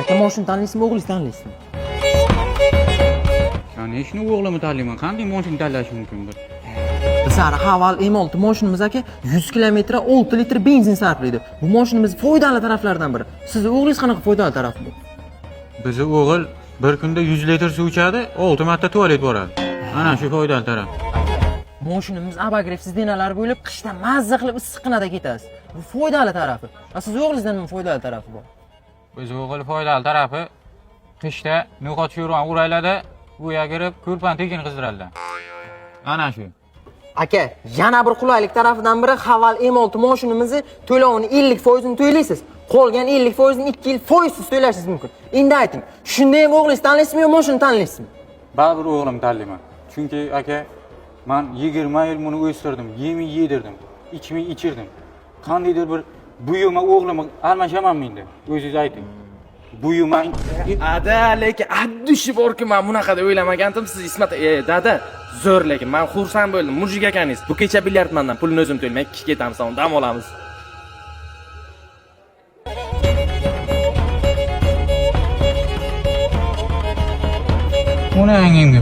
Aka mashina tanlaysizmi, o'g'lingizni tanlaysizmi? Yani ishni o'g'limni tanlayman. Qanday mashina tanlash mumkin bir? Bizlar Haval M6 mashinamiz aka 100 km 6 litr benzin sarflaydi. Bu mashinamiz foydali taraflaridan biri. Sizning o'g'lingiz qanaqa foydali tarafi bu? Bizi o'g'il bir kunda 100 litr suv ichadi, 6 marta tualet boradi. Ana shu foydali taraf. Mashinamiz abagrev zinalar bo'lib qishda mazza qilib issiqqinada ketasiz. Bu foydali tarafi. Siz o'g'lingizdan nima foydali tarafi bor? Biz o'g'il foydali tarafi qishda no'g'at sho'rvan uraylarda uya kirib ko'rpan tekin qizdiradilar. Ana shu. Aka, yana bir qulaylik tarafidan biri Haval M6 mashinamizni to'lovini 50% ni to'laysiz. Qolgan 50% ni 2 yil foizsiz to'lashingiz mumkin. Endi ayting, shunda ham o'g'lingizni tanlaysizmi yo mashinani tanlaysizmi? Baribir o'g'lim tanlayman. Chunki aka men 20 yil buni o'stirdim, yemay yedirdim, ichmay ichirdim. Qandaydir bir buyuma o'g'limni almashamanmi endi? O'zingiz ayting. Buyuma Ada, lekin addushi borki, men bunaqa deb o'ylamagandim. Siz Ismat, dada, zo'r lekin men xursand bo'ldim. Mujik akaningiz. Bu kecha bilyard mendan pulni o'zim to'lamay, ketamiz, dam olamiz. Uni hangimga